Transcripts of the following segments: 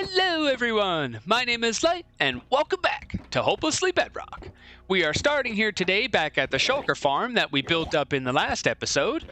Hello everyone, my name is Light and welcome back to Hopelessly Bedrock. We are starting here today back at the shulker farm that we built up in the last episode.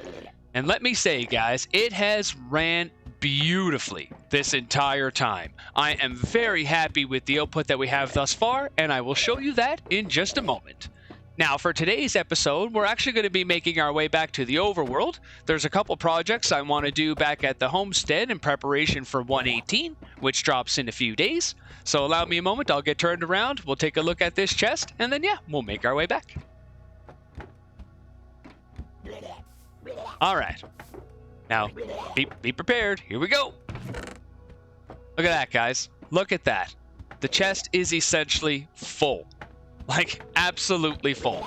And let me say guys, it has ran beautifully this entire time. I am very happy with the output that we have thus far, and I will show you that in just a moment. Now for today's episode, we're actually going to be making our way back to the overworld. There's a couple projects I want to do back at the homestead in preparation for 118, which drops in a few days. So allow me a moment, I'll get turned around, we'll take a look at this chest, and then yeah, we'll make our way back. Alright, now be prepared, here we go. Look at that guys, look at that. The chest is essentially full. Like, absolutely full.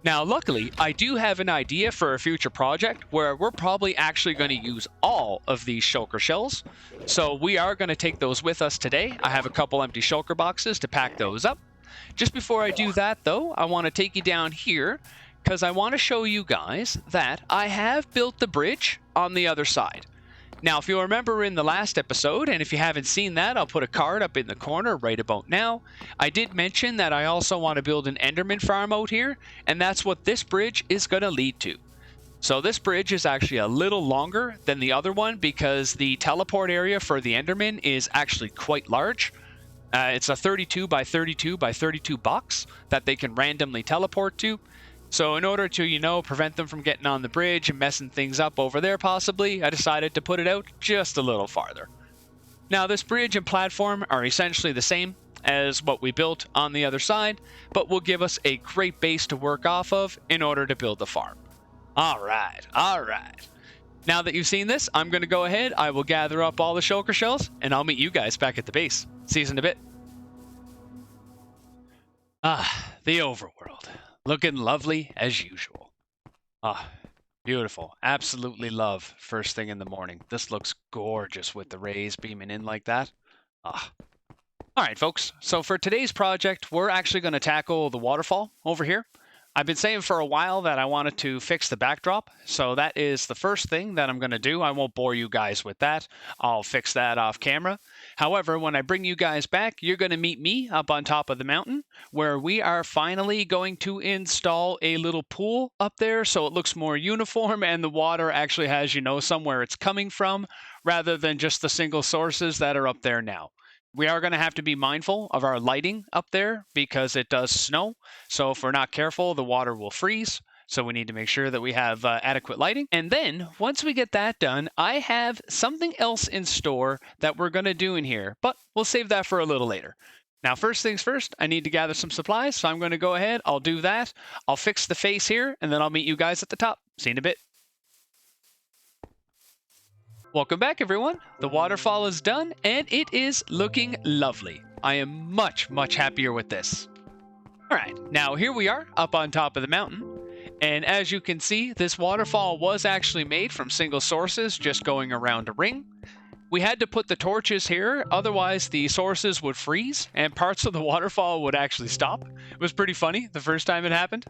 Now, luckily, I do have an idea for a future project where we're probably actually going to use all of these shulker shells. So we are going to take those with us today. I have a couple empty shulker boxes to pack those up. Just before I do that, though, I want to take you down here because I want to show you guys that I have built the bridge on the other side. Now, if you'll remember in the last episode, and if you haven't seen that, I'll put a card up in the corner right about now. I did mention that I also want to build an Enderman farm out here, and that's what this bridge is going to lead to. So this bridge is actually a little longer than the other one because the teleport area for the Enderman is actually quite large. It's a 32 by 32 by 32 box that they can randomly teleport to. So in order to, prevent them from getting on the bridge and messing things up over there possibly, I decided to put it out just a little farther. Now this bridge and platform are essentially the same as what we built on the other side, but will give us a great base to work off of in order to build the farm. Alright. Now that you've seen this, I'm going to go ahead, I will gather up all the shulker shells, and I'll meet you guys back at the base. See you in a bit. The overworld. Looking lovely as usual. Beautiful. Absolutely love first thing in the morning. This looks gorgeous with the rays beaming in like that. Alright folks, so for today's project, we're actually going to tackle the waterfall over here. I've been saying for a while that I wanted to fix the backdrop, so that is the first thing that I'm going to do. I won't bore you guys with that. I'll fix that off camera. However, when I bring you guys back, you're going to meet me up on top of the mountain, where we are finally going to install a little pool up there so it looks more uniform and the water actually has, somewhere it's coming from, rather than just the single sources that are up there now. We are going to have to be mindful of our lighting up there because it does snow. So if we're not careful, the water will freeze. So we need to make sure that we have adequate lighting. And then once we get that done, I have something else in store that we're going to do in here, but we'll save that for a little later. Now, first things first, I need to gather some supplies. So I'm going to go ahead. I'll do that. I'll fix the face here and then I'll meet you guys at the top. See you in a bit. Welcome back everyone. The waterfall is done and it is looking lovely. I am much happier with this. Alright, now here we are up on top of the mountain. And as you can see, this waterfall was actually made from single sources just going around a ring. We had to put the torches here, otherwise the sources would freeze and parts of the waterfall would actually stop. It was pretty funny the first time it happened.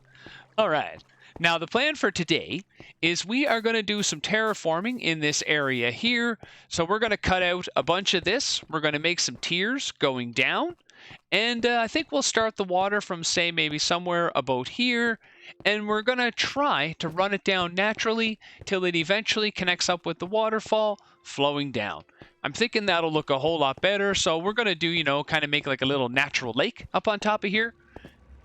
Alright. Now, the plan for today is we are going to do some terraforming in this area here. So we're going to cut out a bunch of this. We're going to make some tiers going down. And I think we'll start the water from, say, maybe somewhere about here. And we're going to try to run it down naturally till it eventually connects up with the waterfall flowing down. I'm thinking that'll look a whole lot better. So we're going to do, kind of make like a little natural lake up on top of here.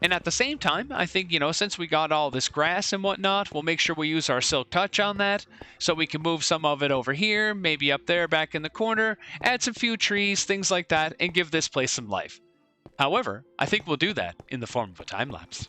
And at the same time, I think, since we got all this grass and whatnot, we'll make sure we use our silk touch on that so we can move some of it over here, maybe up there back in the corner, add some few trees, things like that, and give this place some life. However, I think we'll do that in the form of a time lapse.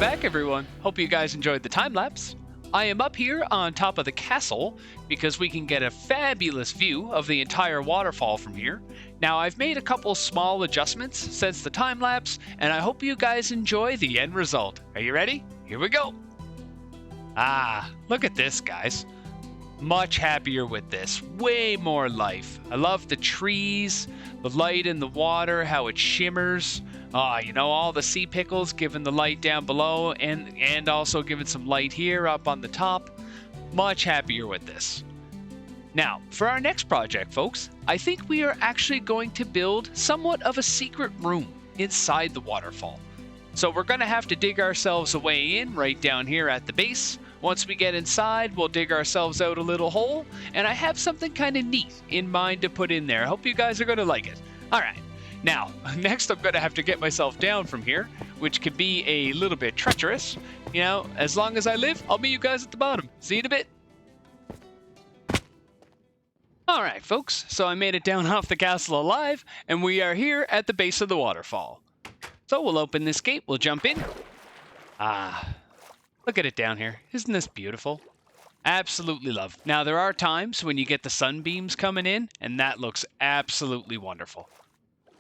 back, everyone. Hope you guys enjoyed the time lapse. I am up here on top of the castle because we can get a fabulous view of the entire waterfall from here. Now, I've made a couple small adjustments since the time lapse, and I hope you guys enjoy the end result. Are you ready? Here we go. Ah, look at this, guys. Much happier with this. Way more life. I love the trees, the light in the water, how it shimmers. You know, all the sea pickles giving the light down below and also giving some light here up on the top. Much happier with this. Now, for our next project, folks, I think we are actually going to build somewhat of a secret room inside the waterfall. So we're going to have to dig ourselves a way in right down here at the base. Once we get inside, we'll dig ourselves out a little hole, and I have something kind of neat in mind to put in there. I hope you guys are going to like it. All right. Now, next I'm going to have to get myself down from here, which could be a little bit treacherous. You know, as long as I live, I'll meet you guys at the bottom. See you in a bit. All right, folks, so I made it down off the castle alive, and we are here at the base of the waterfall. So we'll open this gate, we'll jump in. Look at it down here. Isn't this beautiful? Absolutely love. Now, there are times when you get the sunbeams coming in, and that looks absolutely wonderful.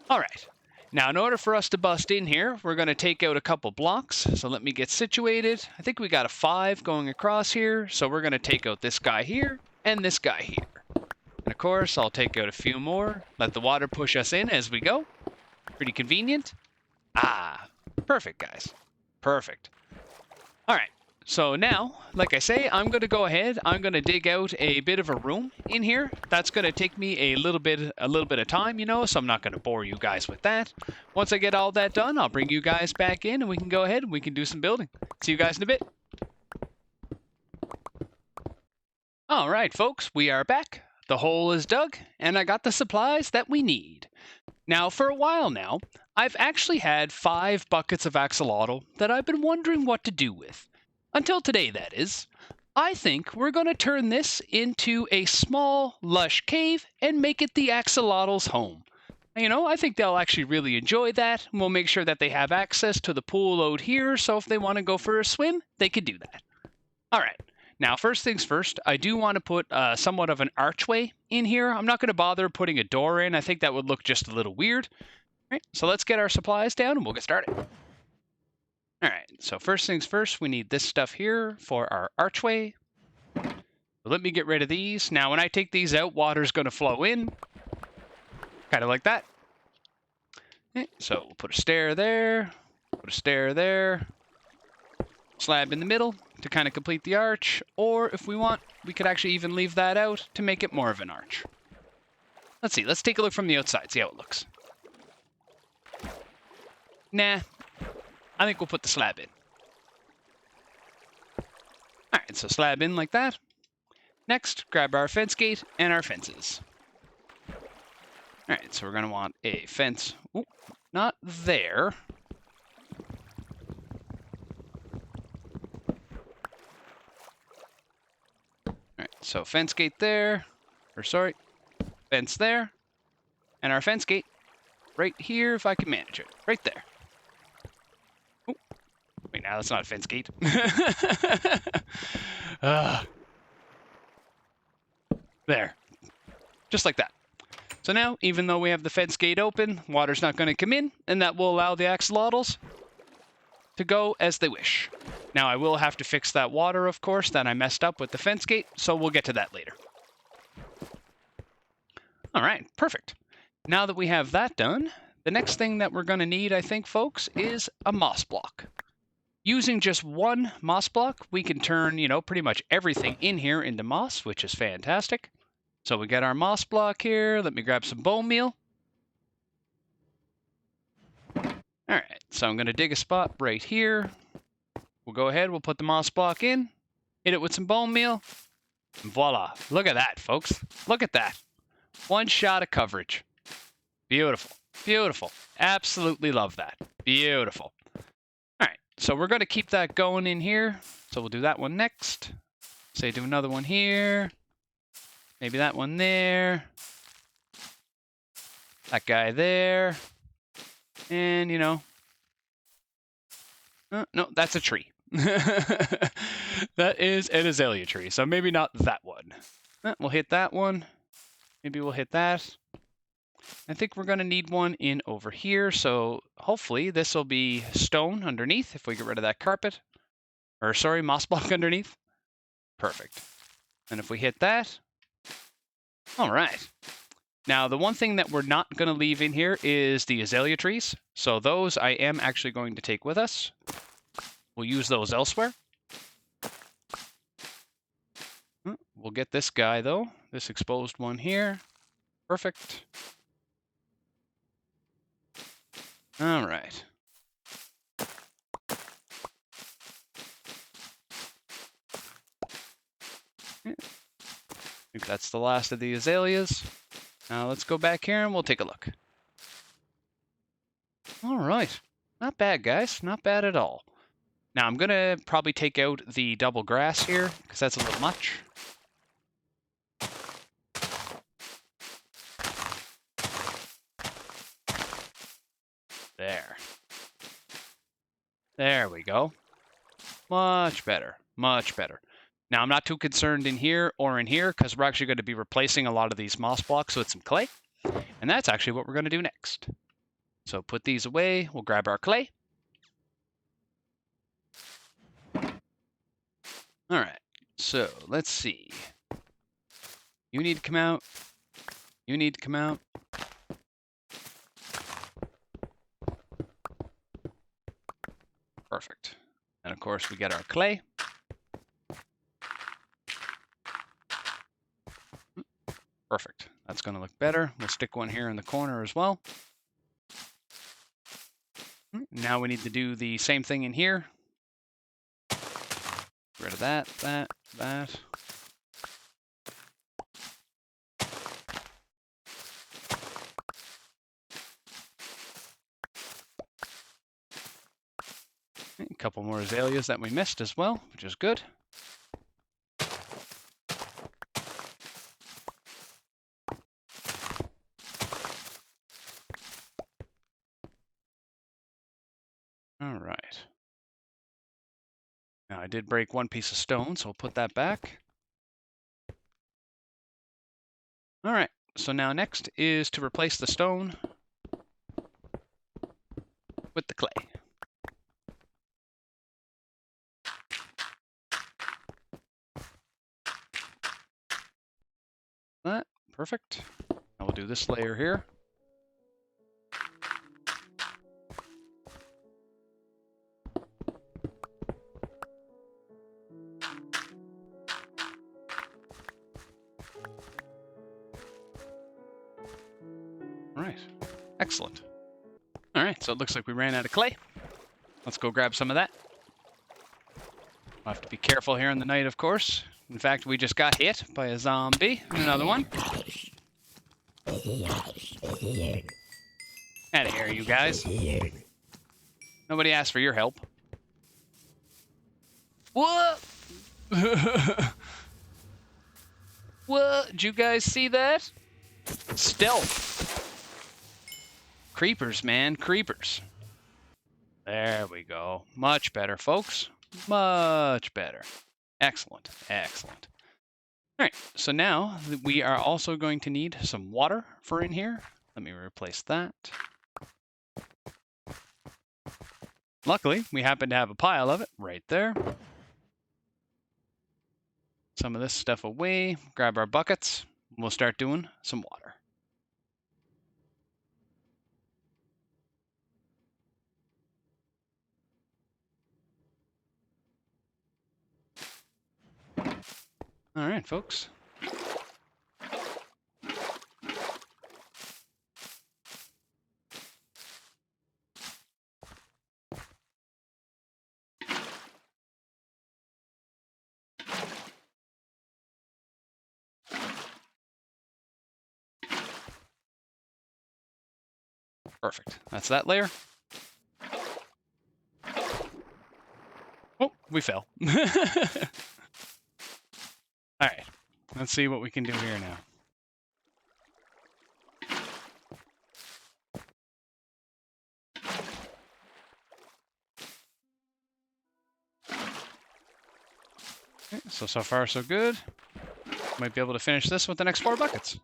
All right. Now, in order for us to bust in here, we're going to take out a couple blocks. So let me get situated. I think we got a 5 going across here. So we're going to take out this guy here and this guy here. And of course, I'll take out a few more. Let the water push us in as we go. Pretty convenient. Perfect, guys. Perfect. All right. So now, like I say, I'm going to go ahead. I'm going to dig out a bit of a room in here. That's going to take me a little bit of time, you know, so I'm not going to bore you guys with that. Once I get all that done, I'll bring you guys back in and we can go ahead and we can do some building. See you guys in a bit. All right, folks, we are back. The hole is dug and I got the supplies that we need. Now, for a while now, I've actually had 5 buckets of axolotl that I've been wondering what to do with. Until today, that is. I think we're going to turn this into a small, lush cave and make it the axolotl's home. You know, I think they'll actually really enjoy that. We'll make sure that they have access to the pool out here, so if they want to go for a swim, they can do that. All right. Now, first things first, I do want to put somewhat of an archway in here. I'm not going to bother putting a door in. I think that would look just a little weird. All right, so let's get our supplies down and we'll get started. All right, so first things first, we need this stuff here for our archway. So let me get rid of these. Now, when I take these out, water's going to flow in, kind of like that. Okay, so we'll put a stair there, put a stair there, slab in the middle to kind of complete the arch, or if we want, we could actually even leave that out to make it more of an arch. Let's see, let's take a look from the outside, see how it looks. Nah. I think we'll put the slab in. All right, so slab in like that. Next, grab our fence gate and our fences. All right, so we're going to want a fence. Ooh, not there. All right, so fence gate there. Or sorry, fence there. And our fence gate right here, if I can manage it. Right there. Wait, now that's not a fence gate. There. Just like that. So now, even though we have the fence gate open, water's not going to come in, and that will allow the axolotls to go as they wish. Now, I will have to fix that water, of course, that I messed up with the fence gate, so we'll get to that later. All right, perfect. Now that we have that done, the next thing that we're going to need, I think, folks, is a moss block. Using just one moss block, we can turn, you know, pretty much everything in here into moss, which is fantastic. So we got our moss block here. Let me grab some bone meal. All right, so I'm going to dig a spot right here. We'll go ahead, we'll put the moss block in, hit it with some bone meal, and voila. Look at that, folks. Look at that. One shot of coverage. Beautiful. Beautiful. Absolutely love that. Beautiful. All right, so we're going to keep that going in here. So we'll do that one next. Say do another one here. Maybe that one there. That guy there. And, you know. No, that's a tree. That is an azalea tree, so maybe not that one. We'll hit that one. Maybe we'll hit that. I think we're going to need one in over here, so hopefully this will be stone underneath if we get rid of that carpet. Or sorry, moss block underneath. Perfect. And if we hit that, all right. Now, the one thing that we're not going to leave in here is the azalea trees. So those I am actually going to take with us. We'll use those elsewhere. We'll get this guy, though. This exposed one here. Perfect. All right. I think that's the last of the azaleas. Now let's go back here and we'll take a look. All right. Not bad, guys. Not bad at all. Now I'm going to probably take out the double grass here because that's a little much. There. There we go. Much better. Much better. Now, I'm not too concerned in here or in here because we're actually going to be replacing a lot of these moss blocks with some clay. And that's actually what we're going to do next. So put these away. We'll grab our clay. All right. So let's see. You need to come out. You need to come out. Perfect. And of course, we get our clay. Perfect. That's going to look better. We'll stick one here in the corner as well. Now we need to do the same thing in here. Get rid of that, that. A couple more azaleas that we missed as well, which is good. All right. Now I did break one piece of stone, so we'll put that back. All right, so now next is to replace the stone with the clay. That, perfect. Now we'll do this layer here. All right, excellent. All right, so it looks like we ran out of clay. Let's go grab some of that. We'll have to be careful here in the night, of course. In fact, we just got hit by a zombie. Another one. Out of here, you guys. Nobody asked for your help. What? What? Did you guys see that? Stealth. Creepers, man. Creepers. There we go. Much better, folks. Much better. Excellent. Excellent. All right. So now we are also going to need some water for in here. Let me replace that. Luckily, we happen to have a pile of it right there. Some of this stuff away. Grab our buckets. We'll start doing some water. All right, folks. Perfect. That's that layer. Oh, we fell. All right. Let's see what we can do here now. Okay, so far so good. Might be able to finish this with the next 4 buckets.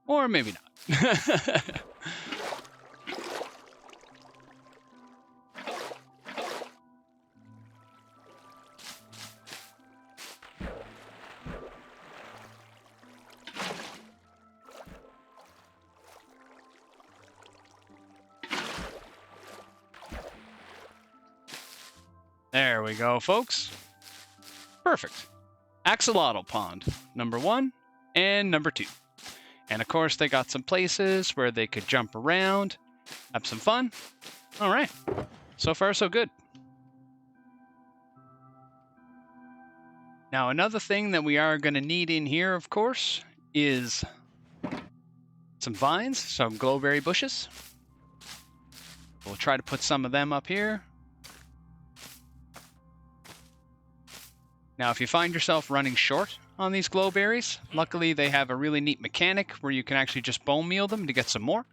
Or maybe not. There we go, folks. Perfect. Axolotl pond, number 1 and number 2. And of course, they got some places where they could jump around, have some fun. All right. So far, so good. Now, another thing that we are going to need in here, of course, is some vines, some glowberry bushes. We'll try to put some of them up here. Now, if you find yourself running short on these glowberries, luckily they have a really neat mechanic where you can actually just bone meal them to get some more.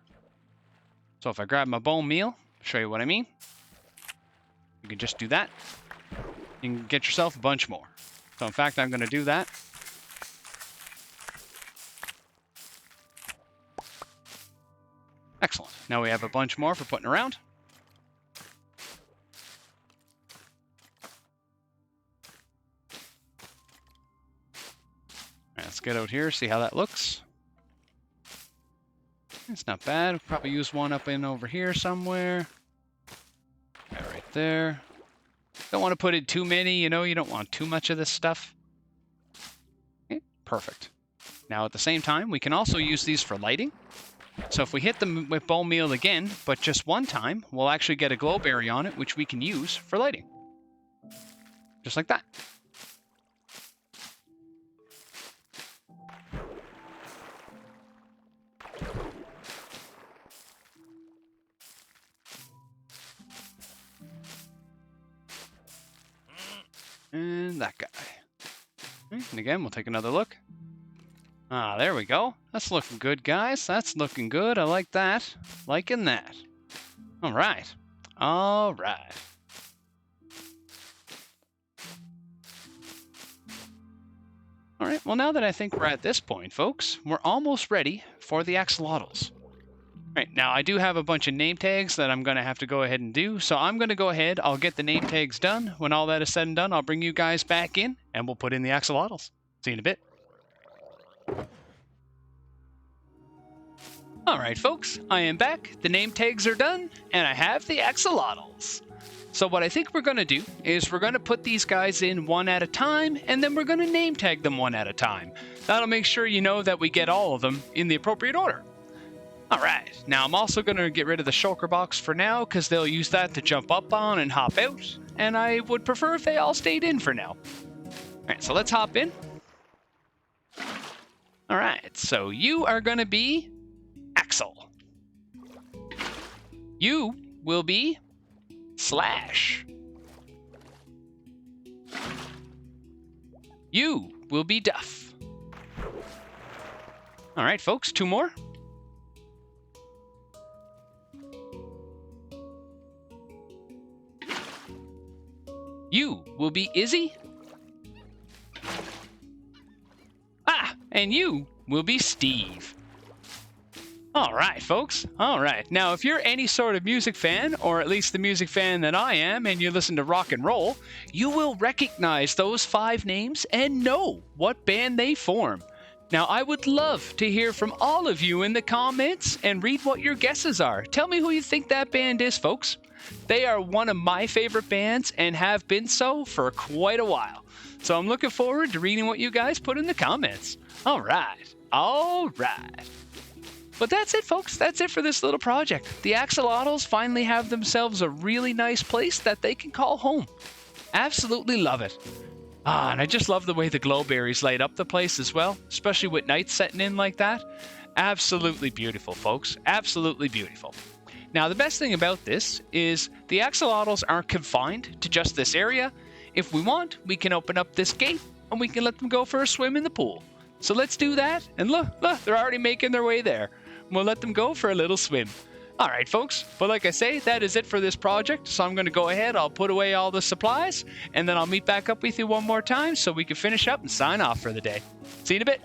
So if I grab my bone meal, show you what I mean. You can just do that. You can get yourself a bunch more. So in fact, I'm going to do that. Excellent. Now we have a bunch more for putting around. Let's get out here, see how that looks. It's not bad. We'll probably use one up in over here somewhere. Yeah, right there. Don't want to put in too many, you know, you don't want too much of this stuff. Okay, perfect. Now at the same time, we can also use these for lighting. So if we hit them with bone meal again, but just one time, we'll actually get a glowberry on it, which we can use for lighting. Just like that. And that guy. And again, we'll take another look. Ah, there we go. That's looking good, guys. That's looking good. I like that. Liking that. All right. All right. All right. Well, now that I think we're at this point, folks, we're almost ready for the axolotls. Right, now I do have a bunch of name tags that I'm going to have to go ahead and do, so I'm going to go ahead, I'll get the name tags done. When all that is said and done, I'll bring you guys back in, and we'll put in the axolotls. See you in a bit. Alright folks, I am back, the name tags are done, and I have the axolotls. So what I think we're going to do is we're going to put these guys in one at a time, and then we're going to name tag them one at a time. That'll make sure you know that we get all of them in the appropriate order. Alright, now I'm also going to get rid of the shulker box for now because they'll use that to jump up on and hop out, and I would prefer if they all stayed in for now. Alright, so let's hop in. Alright, so you are going to be Axel. You will be Slash. You will be Duff. Alright, folks, 2 more. You will be Izzy. Ah, and you will be Steve. All right, folks. All right. Now, if you're any sort of music fan, or at least the music fan that I am, and you listen to rock and roll, you will recognize those 5 names and know what band they form. Now, I would love to hear from all of you in the comments and read what your guesses are. Tell me who you think that band is, folks. They are one of my favorite bands and have been so for quite a while. So I'm looking forward to reading what you guys put in the comments. All right. All right. But that's it, folks. That's it for this little project. The axolotls finally have themselves a really nice place that they can call home. Absolutely love it. Ah, and I just love the way the glowberries light up the place as well, especially with night setting in like that. Absolutely beautiful, folks. Absolutely beautiful. Now, the best thing about this is the axolotls aren't confined to just this area. if we want, we can open up this gate and we can let them go for a swim in the pool. So let's do that. And look, they're already making their way there. We'll let them go for a little swim. All right, folks. But like I say, that is it for this project. So I'm going to go ahead. I'll put away all the supplies, and then I'll meet back up with you one more time so we can finish up and sign off for the day. See you in a bit.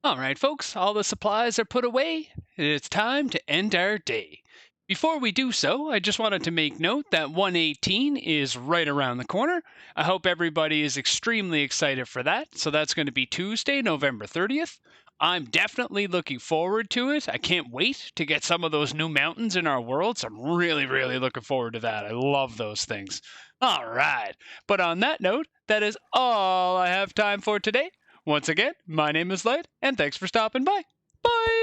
All right, folks. All the supplies are put away. It's time to end our day. Before we do so, I just wanted to make note that 118 is right around the corner. I hope everybody is extremely excited for that. So that's going to be Tuesday, November 30th. I'm definitely looking forward to it. I can't wait to get some of those new mountains in our world. So I'm really, really looking forward to that. I love those things. All right. But on that note, that is all I have time for today. Once again, my name is Light, and thanks for stopping by. Bye!